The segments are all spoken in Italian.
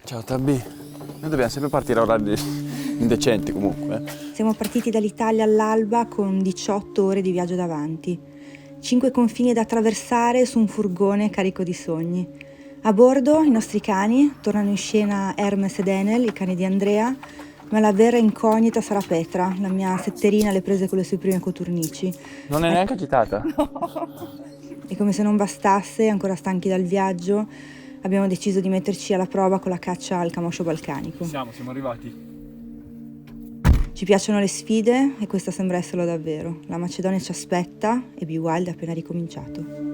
Ciao Tabby, noi dobbiamo sempre partire a orari indecenti comunque. Siamo partiti dall'Italia all'alba con 18 ore di viaggio davanti. 5 confini da attraversare su un furgone carico di sogni. A bordo i nostri cani, tornano in scena Hermes ed Enel, i cani di Andrea, ma la vera incognita sarà Petra, la mia setterina alle prese con le sue prime coturnici. Non è neanche agitata? No. E come se non bastasse, ancora stanchi dal viaggio, abbiamo deciso di metterci alla prova con la caccia al camoscio balcanico. Siamo arrivati. Ci piacciono le sfide e questa sembra esserlo davvero. La Macedonia ci aspetta e Be Wild è appena ricominciato.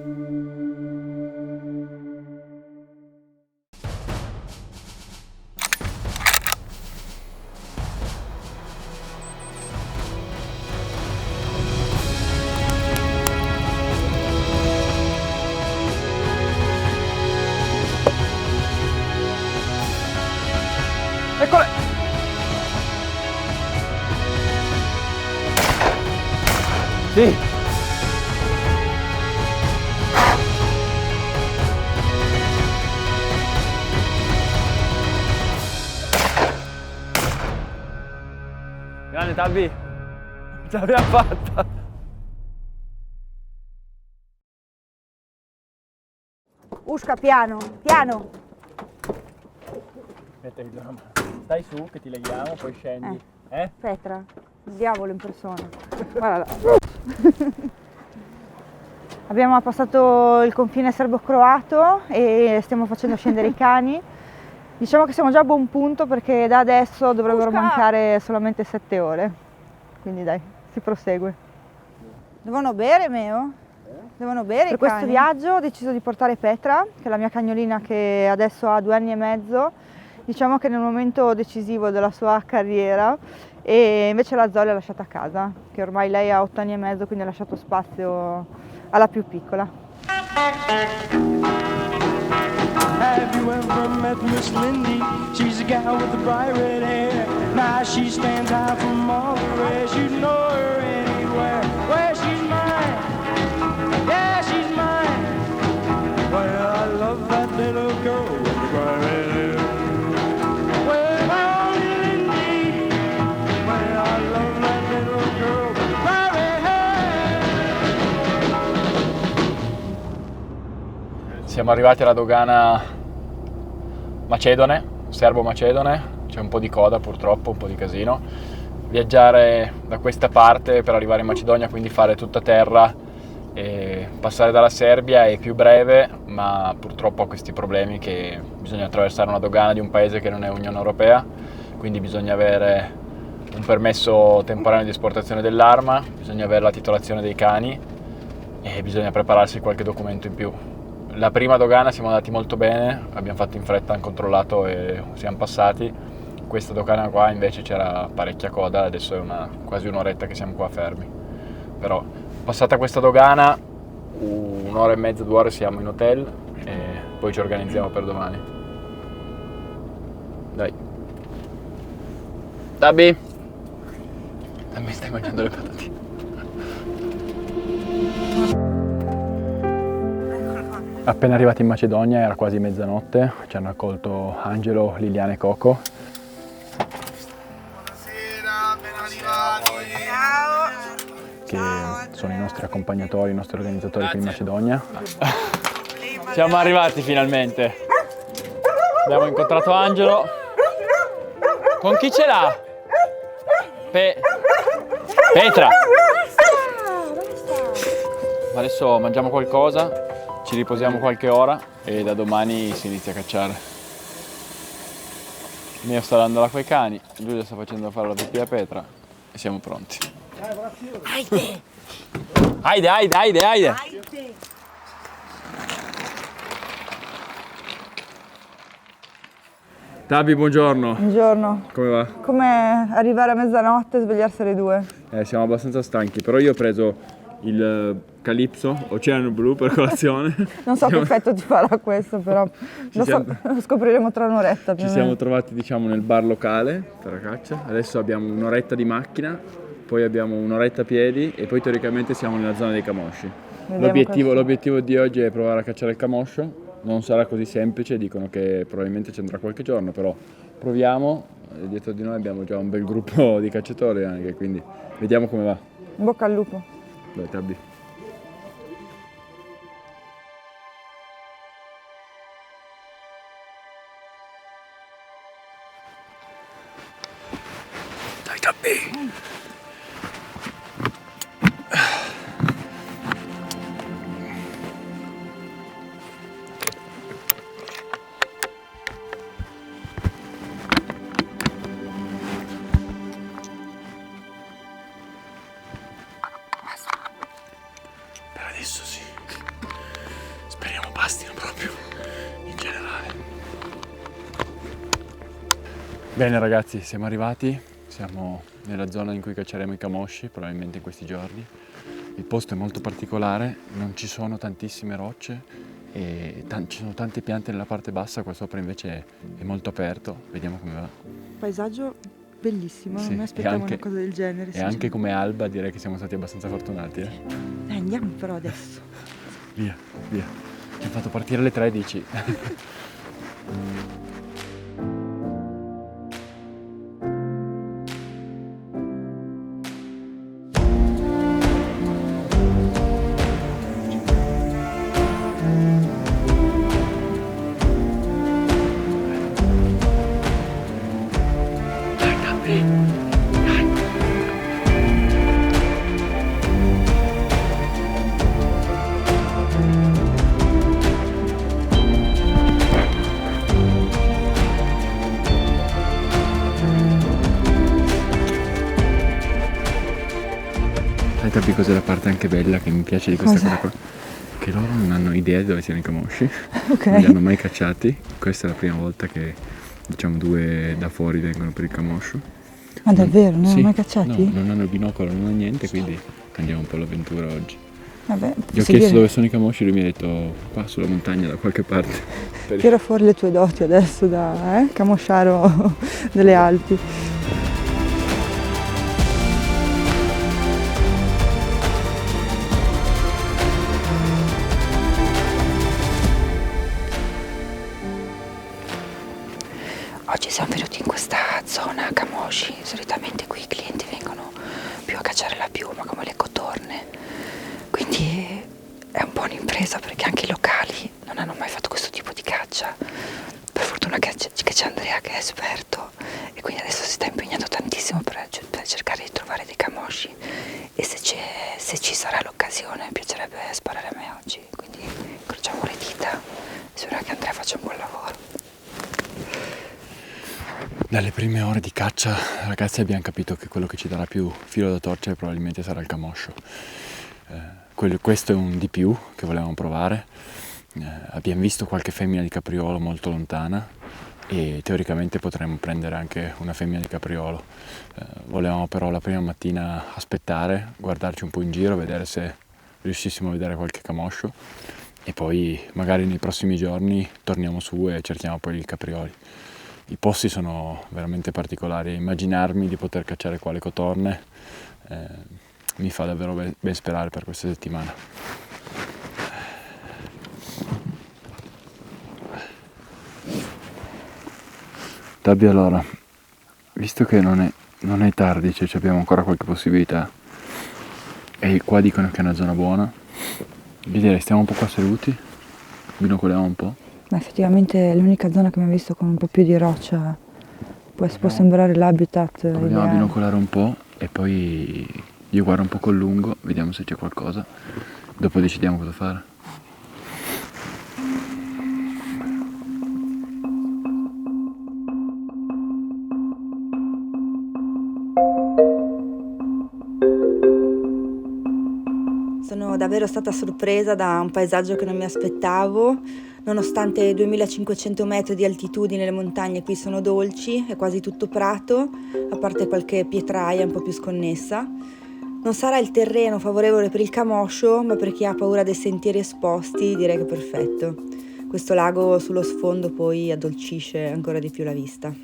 Eccole! Sì! Grande Tabby! Ce l'abbiamo fatta! Usca, piano, piano! Aspetta che stai su che ti leghiamo, poi scendi. Petra, il diavolo in persona. Guarda là. Abbiamo passato il confine serbo-croato e stiamo facendo scendere i cani. Diciamo che siamo già a buon punto perché da adesso dovrebbero mancare solamente 7 ore. Quindi dai, si prosegue. Devono bere, Meo? Devono bere per questo viaggio ho deciso di portare Petra, che è la mia cagnolina che adesso ha 2 anni e mezzo. Diciamo che nel momento decisivo della sua carriera, e invece la Zoe l'ha lasciata a casa, che ormai lei ha 8 anni e mezzo, quindi ha lasciato spazio alla più piccola. Have you ever met Miss Lindy? She's a gal with the bright red hair. Now she stands out from all the rest. You know her anywhere. Where she's mine. Yeah, she's mine. Well, I love that little girl with the bright red hair. Well, oh, Lindy. Well, I love that little girl with the bright red hair. Siamo arrivati alla dogana macedone, serbo-macedone, c'è un po' di coda purtroppo, un po' di casino. Viaggiare da questa parte per arrivare in Macedonia, quindi fare tutta terra e passare dalla Serbia è più breve, ma purtroppo ha questi problemi che bisogna attraversare una dogana di un paese che non è Unione Europea, quindi bisogna avere un permesso temporaneo di esportazione dell'arma, bisogna avere la titolazione dei cani e bisogna prepararsi qualche documento in più. La prima dogana siamo andati molto bene, abbiamo fatto in fretta, hanno controllato e siamo passati. Questa dogana qua invece c'era parecchia coda, adesso è quasi un'oretta che siamo qua fermi. Però passata questa dogana, 1 ora e mezza, 2 ore siamo in hotel e poi ci organizziamo per domani. Dai. Tabby! Tabby, stai mangiando le patatine. Appena arrivati in Macedonia, era quasi mezzanotte, ci hanno accolto Angelo, Liliana e Coco. Buonasera, ben arrivati! Che sono i nostri accompagnatori, i nostri organizzatori qui in Macedonia. Siamo arrivati finalmente. Abbiamo incontrato Angelo. Con chi ce l'ha? Petra! Adesso mangiamo qualcosa. Ci riposiamo qualche ora e da domani si inizia a cacciare. Mio sta dando l'acqua ai cani, Giulia sta facendo fare la pipì a Petra e siamo pronti. Haide! Haide! Tabi, buongiorno. Buongiorno. Come va? Come arrivare a mezzanotte e svegliarsi alle 2? Siamo abbastanza stanchi, però io ho preso il Calypso, Oceano Blu per colazione. Non so che effetto ti farà questo, però lo scopriremo tra un'oretta. Ci siamo trovati, diciamo, nel bar locale per la caccia. Adesso abbiamo un'oretta di macchina, poi abbiamo un'oretta a piedi e poi teoricamente siamo nella zona dei camosci. L'obiettivo di oggi è provare a cacciare il camoscio non sarà così semplice, dicono che probabilmente ci andrà qualche giorno, però proviamo. Dietro di noi abbiamo già un bel gruppo di cacciatori anche, quindi vediamo come va. In bocca al lupo. Dai, Tabby. Dai, Tabby. Per adesso sì. Speriamo bastino proprio, in generale. Bene ragazzi, siamo arrivati. Siamo nella zona in cui cacceremo i camosci, probabilmente in questi giorni. Il posto è molto particolare, non ci sono tantissime rocce e ci sono tante piante nella parte bassa, qua sopra invece è molto aperto. Vediamo come va. Paesaggio bellissimo, Sì, non mi e aspettavo anche- una cosa del genere. E anche come alba direi che siamo stati abbastanza fortunati. Dai, andiamo però adesso. Via, via. Ci hanno fatto partire alle 13. Dai, Gabri, dai. Sai Gabri cos'è la parte anche bella che mi piace di questa Cosa? cosa qua? Che loro non hanno idea di dove siano i camosci, Ok. non li hanno mai cacciati. Questa è la prima volta che diciamo due da fuori vengono per il camoscio. Ma davvero, non Sì, li hai mai cacciati? No, non hanno il binocolo, non hanno niente, quindi andiamo un po' all'avventura oggi. Vabbè, Gli ho posso chiesto dire, dove sono i camosci, lui mi ha detto qua sulla montagna da qualche parte. tira fuori le tue doti adesso da camosciaro delle Alpi. Oggi siamo venuti in questa zona Camosci, solitamente qui i clienti vengono più a cacciare la piuma come le cotorne, quindi è un po' un'impresa perché anche i locali non hanno mai fatto questo tipo di caccia. Per fortuna che c'è Andrea che è esperto e quindi adesso si sta impegnando tantissimo per cercare di trovare dei camosci e se ci sarà l'occasione mi piacerebbe sparare a me oggi, quindi incrociamo le dita, spero che Andrea faccia un buon lavoro. Dalle prime ore di caccia, ragazzi, abbiamo capito che quello che ci darà più filo da torcere probabilmente sarà il camoscio. Questo è un di più che volevamo provare. Abbiamo visto qualche femmina di capriolo molto lontana e teoricamente potremmo prendere anche una femmina di capriolo. Volevamo però la prima mattina aspettare, guardarci un po' in giro, vedere se riuscissimo a vedere qualche camoscio e poi magari nei prossimi giorni torniamo su e cerchiamo poi i caprioli. I posti sono veramente particolari, immaginarmi di poter cacciare qua le cotorne mi fa davvero ben sperare per questa settimana. Tabby, allora, visto che non è tardi, cioè abbiamo ancora qualche possibilità e qua dicono che è una zona buona, io direi stiamo un po' qua seduti, binocoliamo un po'. Ma effettivamente è l'unica zona che mi ha visto con un po' più di roccia, può sembrare l'habitat Proviamo a ideale. binocolare un po' e poi io guardo un po' col lungo, vediamo se c'è qualcosa, dopo decidiamo cosa fare. Sono davvero stata sorpresa da un paesaggio che non mi aspettavo. Nonostante i 2500 metri di altitudine, le montagne qui sono dolci, è quasi tutto prato, a parte qualche pietraia un po' più sconnessa. Non sarà il terreno favorevole per il camoscio, ma per chi ha paura dei sentieri esposti direi che è perfetto. Questo lago sullo sfondo poi addolcisce ancora di più la vista.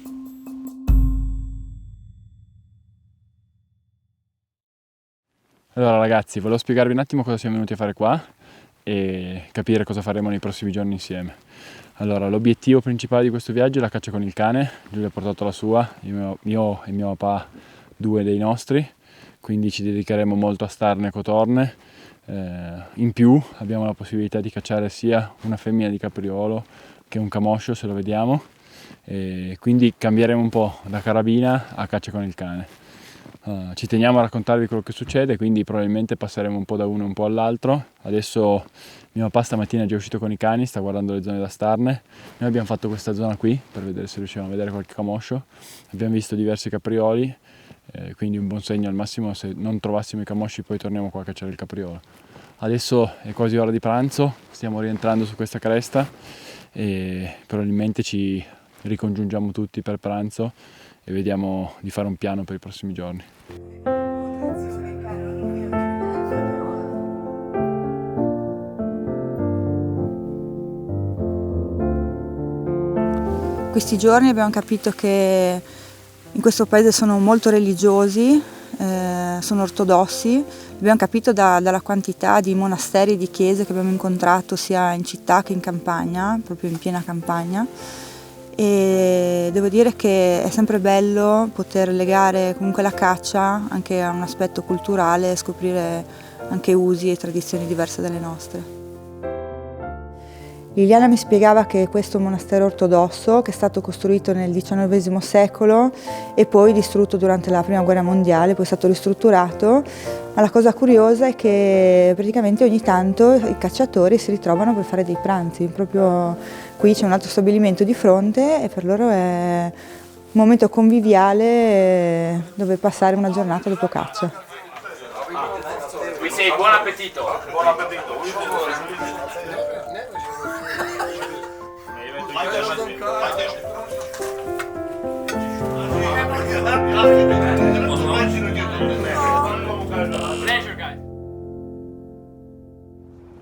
Allora ragazzi, volevo spiegarvi un attimo cosa siamo venuti a fare qua e capire cosa faremo nei prossimi giorni insieme. Allora, l'obiettivo principale di questo viaggio è la caccia con il cane. Giulia ha portato la sua, io e mio papà 2 dei nostri, quindi ci dedicheremo molto a starne e cotorne. In più abbiamo la possibilità di cacciare sia una femmina di capriolo che un camoscio, se lo vediamo, e quindi cambieremo un po' da carabina a caccia con il cane. Ci teniamo a raccontarvi quello che succede, quindi probabilmente passeremo un po' da uno e un po' all'altro. Adesso mio papà stamattina è già uscito con i cani, sta guardando le zone da starne. Noi abbiamo fatto questa zona qui per vedere se riuscivamo a vedere qualche camoscio. Abbiamo visto diversi caprioli, quindi un buon segno. Al massimo, se non trovassimo i camosci, poi torniamo qua a cacciare il capriolo. Adesso è quasi ora di pranzo, stiamo rientrando su questa cresta e probabilmente ci ricongiungiamo tutti per pranzo e vediamo di fare un piano per i prossimi giorni. Questi giorni abbiamo capito che in questo paese sono molto religiosi, sono ortodossi. Abbiamo capito dalla quantità di monasteri e di chiese che abbiamo incontrato sia in città che in campagna, proprio in piena campagna. E devo dire che è sempre bello poter legare comunque la caccia anche a un aspetto culturale e scoprire anche usi e tradizioni diverse dalle nostre. Liliana mi spiegava che questo monastero ortodosso, che è stato costruito nel XIX secolo e poi distrutto durante la Prima Guerra Mondiale, poi è stato ristrutturato, ma la cosa curiosa è che praticamente ogni tanto i cacciatori si ritrovano per fare dei pranzi. Proprio qui c'è un altro stabilimento di fronte e per loro è un momento conviviale dove passare una giornata dopo caccia. Vi sei buon appetito! Buon appetito!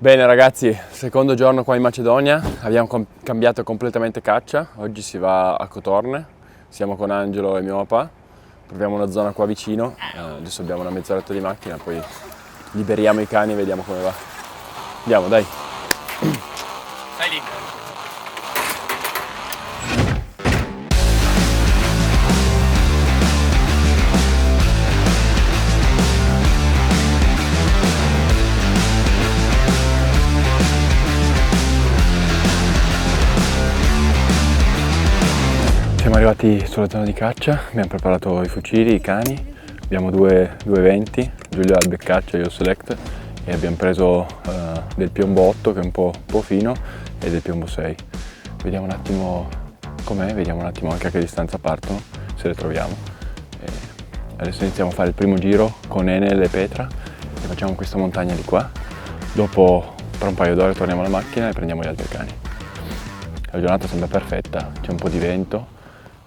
Bene ragazzi, secondo giorno qua in Macedonia, abbiamo cambiato completamente caccia. Oggi si va a Cotorne, siamo con Angelo e mio papà, proviamo una zona qua vicino, adesso abbiamo una mezz'oretta di macchina, poi liberiamo i cani e vediamo come va. Andiamo, dai! Stai lì! Siamo arrivati sulla zona di caccia, abbiamo preparato i fucili, i cani, abbiamo due 20, Giulio ha il beccaccia, io il select, e abbiamo preso del piombo 8 che è un po' fino e del piombo 6. Vediamo un attimo com'è, vediamo un attimo anche a che distanza partono, se le troviamo. E adesso iniziamo a fare il primo giro con Enel e Petra e facciamo questa montagna di qua. Dopo, per un paio d'ore, torniamo alla macchina e prendiamo gli altri cani. La giornata sembra perfetta, c'è un po' di vento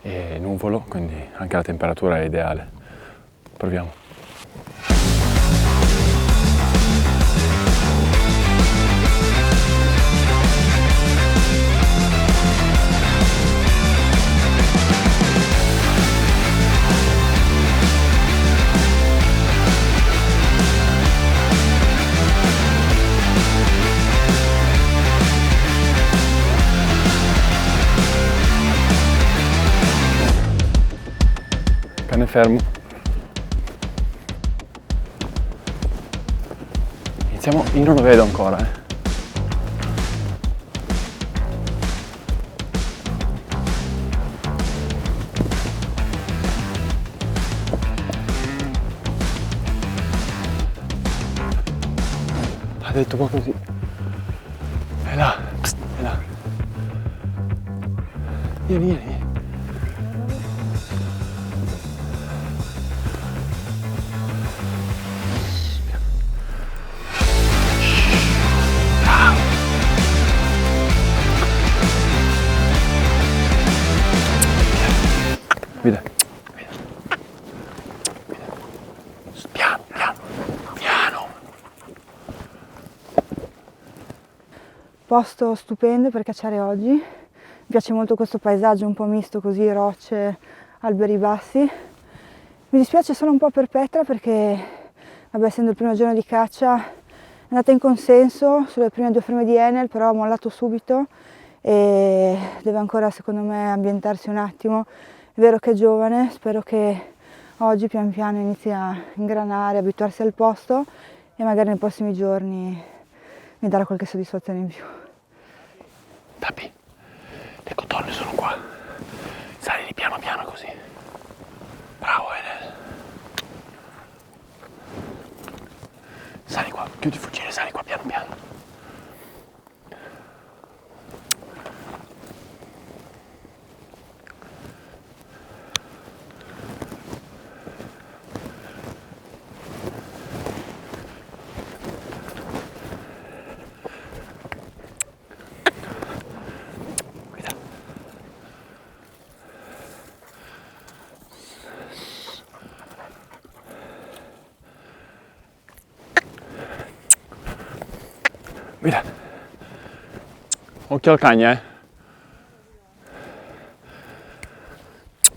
e nuvolo, quindi anche la temperatura è ideale. Proviamo. Cane fermo. Iniziamo, io non lo vedo ancora, Ha detto qua così. È là, psst, è là. Vieni. Guida. Piano. Posto stupendo per cacciare oggi. Mi piace molto questo paesaggio un po' misto così, rocce, alberi bassi. Mi dispiace solo un po' per Petra perché, vabbè, essendo il primo giorno di caccia, andata in consenso sulle prime 2 ferme di Enel, però ha mollato subito e deve ancora secondo me ambientarsi un attimo. È vero che è giovane, spero che oggi pian piano inizi a ingranare, abituarsi al posto e magari nei prossimi giorni mi darà qualche soddisfazione in più. Tappi, le cotorne sono qua. Sali piano piano così. Bravo Enel. Sali qua, chiudi il fucile, sali qua piano piano. Guida. Occhio al cagna,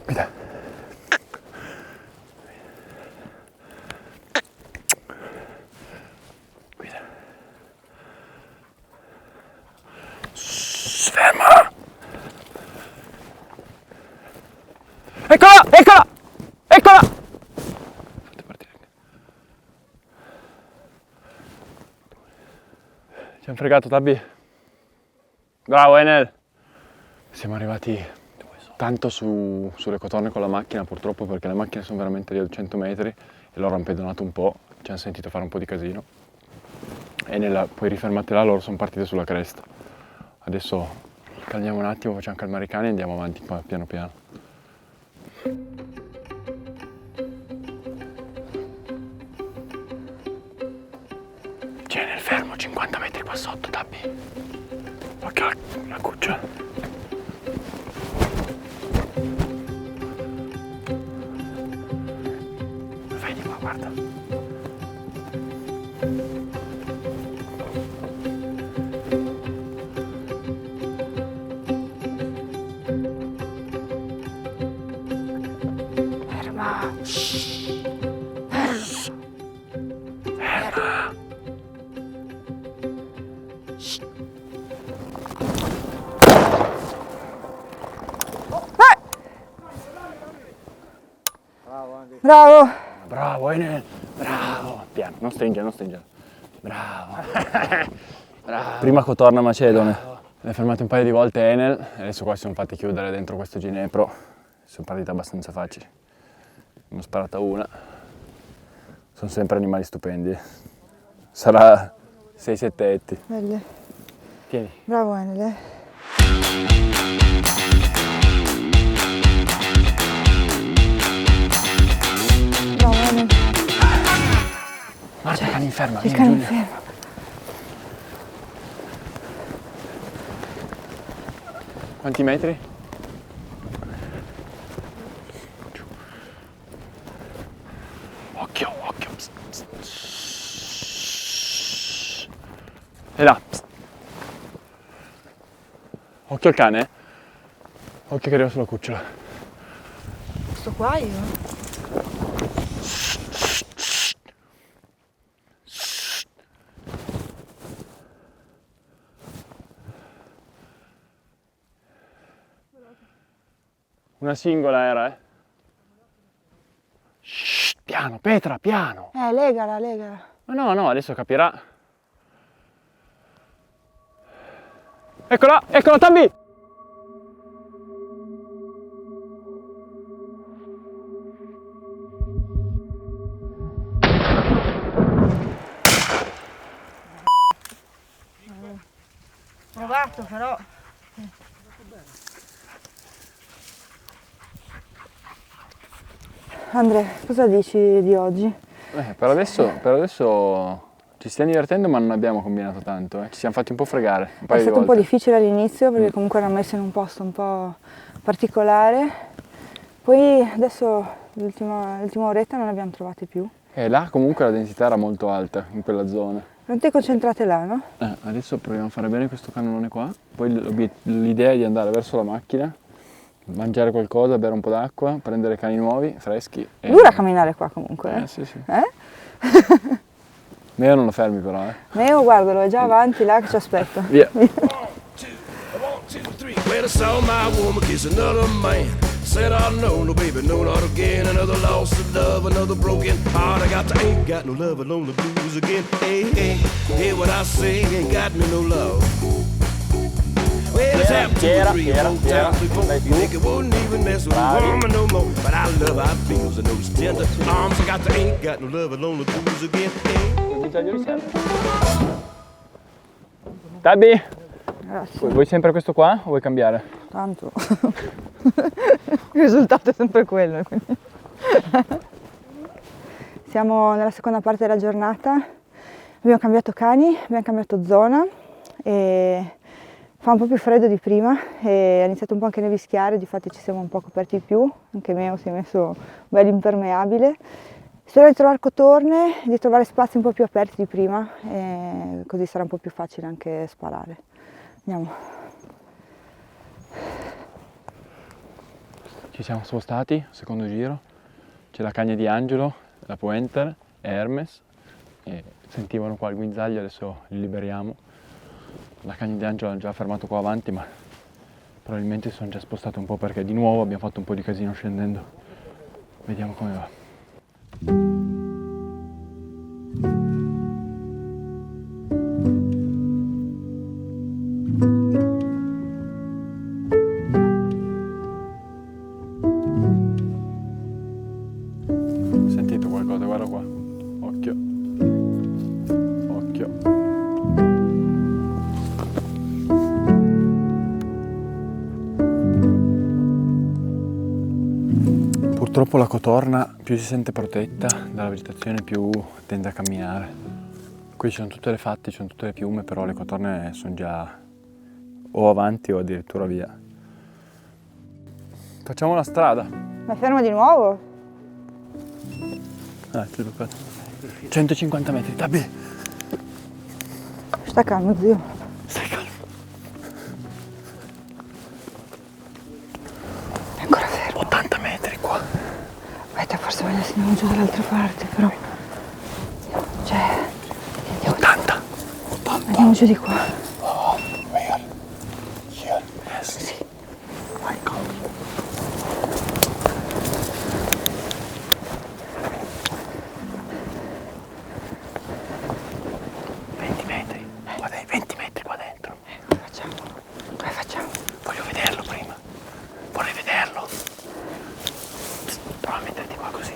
Guida. Guida. Ferma! Eccola! Eccola! Eccola! Fate partire. Ci hanno fregato, Tabby. Bravo Enel. Siamo arrivati tanto sulle cotorne con la macchina, purtroppo, perché le macchine sono veramente lì a 200 metri e loro hanno pedonato un po', ci hanno sentito fare un po' di casino e poi rifermate là loro sono partite sulla cresta. Adesso calmiamo un attimo, facciamo calmare i cani e andiamo avanti piano piano. Nel fermo 50 metri qua sotto, Tabby. Occhio la cuccia. Vai di qua, guarda. Ferma. Ferma. Bravo! Bravo Enel, bravo! Piano, non stringere, non stringere. Bravo! Bravo! Prima cotorna macedone. Le ha fermate un paio di volte Enel e adesso qua si sono fatti chiudere dentro questo ginepro. Sono partite abbastanza facili. Ne ho sparata una. Sono sempre animali stupendi. Sarà 6-7 etti. Belle. Tieni. Bravo Enel. Bravo Enel. Guarda il cane inferma, Il cane inferma. Quanti metri? Occhio, occhio. Psst, psst. E là. Psst. Occhio al cane. Occhio che arriva sulla cucciola. Sto qua io? Una singola era, Shh, piano, Petra, piano. Legala, legala. Ma no, adesso capirà. Eccola, eccola, Tabby! Provato però. Andrea, cosa dici di oggi? Per adesso ci stiamo divertendo, ma non abbiamo combinato tanto. Ci siamo fatti un po' fregare. È stato un po' difficile all'inizio perché comunque erano messi in un posto un po' particolare. Poi adesso l'ultima oretta non ne abbiamo trovati più. E là comunque la densità era molto alta in quella zona. Non ti concentrate là, no? Adesso proviamo a fare bene questo cannone qua. Poi l'idea è di andare verso la macchina, mangiare qualcosa, bere un po' d'acqua, prendere cani nuovi, freschi. Dura camminare qua comunque. Sì, sì. Meo non lo fermi però, Meo, guardalo, è già avanti là che ci aspetta. Via. Well, I saw my woman kiss another man. Said I know, no baby, no not again. Another loss of love, another broken heart. I ain't got no love alone, the blues again. Hey, hey, hear what I say, ain't got me no love. Well, it's happened two or three times before. You think it wouldn't even mess with a woman no more. But I love how it feels in those tender arms. Ain't got no love alone, the blues again. Hey. Tabby, Grazie. vuoi sempre questo qua o vuoi cambiare? Tanto. Il risultato è sempre quello. Quindi. Siamo nella seconda parte della giornata. Abbiamo cambiato cani, abbiamo cambiato zona e fa un po' più freddo di prima e ha iniziato un po' anche a nevischiare, difatti ci siamo un po' coperti di più, anche Meo si è messo un bel impermeabile. Spero di trovare cotorne, di trovare spazi un po' più aperti di prima e così sarà un po' più facile anche sparare. Andiamo. Ci siamo spostati, secondo giro, c'è la cagna di Angelo, la Pointer e Hermes e sentivano qua il guinzaglio, adesso li liberiamo. La cagna di Angelo hanno già fermato qua avanti ma probabilmente si sono già spostati un po' perché di nuovo abbiamo fatto un po' di casino scendendo. Vediamo come va. Sentito qualcosa, guarda qua. Occhio. Occhio. Purtroppo la cotorna più si sente protetta dalla vegetazione più tende a camminare. Qui ci sono tutte le fatti, ci sono tutte le piume, però le cotorne sono già o avanti o addirittura via. Facciamo la strada. Ma ferma di nuovo? Ti ho toccato. 150 metri, Tabby. Sta calmo, zio. Stai calmo. È ancora fermo. 80 metri qua. Aspetta, forse meglio se andiamo giù dall'altra parte, però. Cioè. 80. Andiamo giù di qua. Oh, where? Here. Yes. Sì. Vai, come. Come facciamo? Voglio vederlo prima. Vorrei vederlo. Prova a metterti qua così.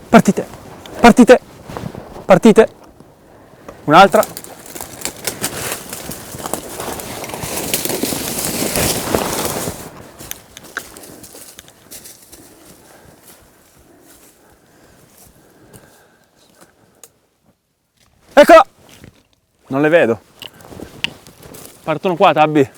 Partite! Partite! Partite! Un'altra! Eccola! Non le vedo. Partono qua, Tabby.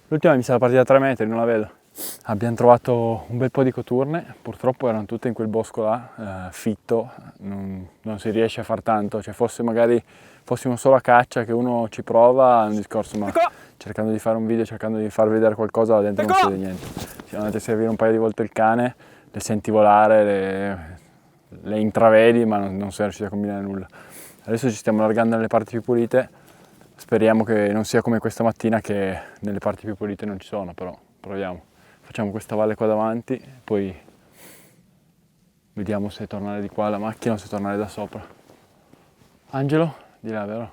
L'ultima mi sarà partita a 3 metri, non la vedo. Abbiamo trovato un bel po' di coturne, purtroppo erano tutte in quel bosco là, fitto, non si riesce a far tanto, cioè fossimo solo a caccia che uno ci prova, è un discorso, ma cercando di fare un video, cercando di far vedere qualcosa là dentro non si vede niente. Siamo andati a servire un paio di volte il cane, le senti volare, le intravedi ma non sei riuscito a combinare nulla. Adesso ci stiamo allargando nelle parti più pulite, speriamo che non sia come questa mattina che nelle parti più pulite non ci sono, però proviamo. Facciamo questa valle qua davanti, poi vediamo se tornare di qua alla macchina o se tornare da sopra. Angelo, di là, vero?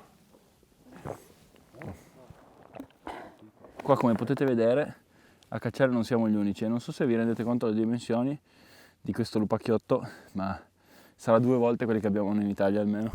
Qua, come potete vedere, a cacciare non siamo gli unici e non so se vi rendete conto delle dimensioni di questo lupacchiotto, ma sarà 2 volte quelli che abbiamo in Italia almeno.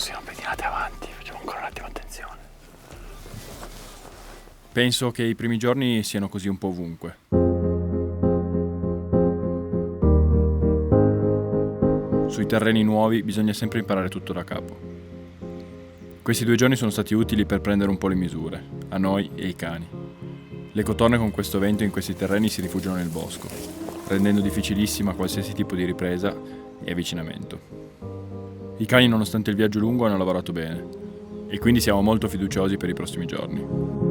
siano pedinate avanti, facciamo ancora un attimo attenzione. Penso che i primi giorni siano così un po' ovunque. Sui terreni nuovi bisogna sempre imparare tutto da capo. Questi 2 giorni sono stati utili per prendere un po' le misure, a noi e ai cani. Le cotorne con questo vento in questi terreni si rifugiano nel bosco, rendendo difficilissima qualsiasi tipo di ripresa e avvicinamento. I cani, nonostante il viaggio lungo, hanno lavorato bene e quindi siamo molto fiduciosi per i prossimi giorni.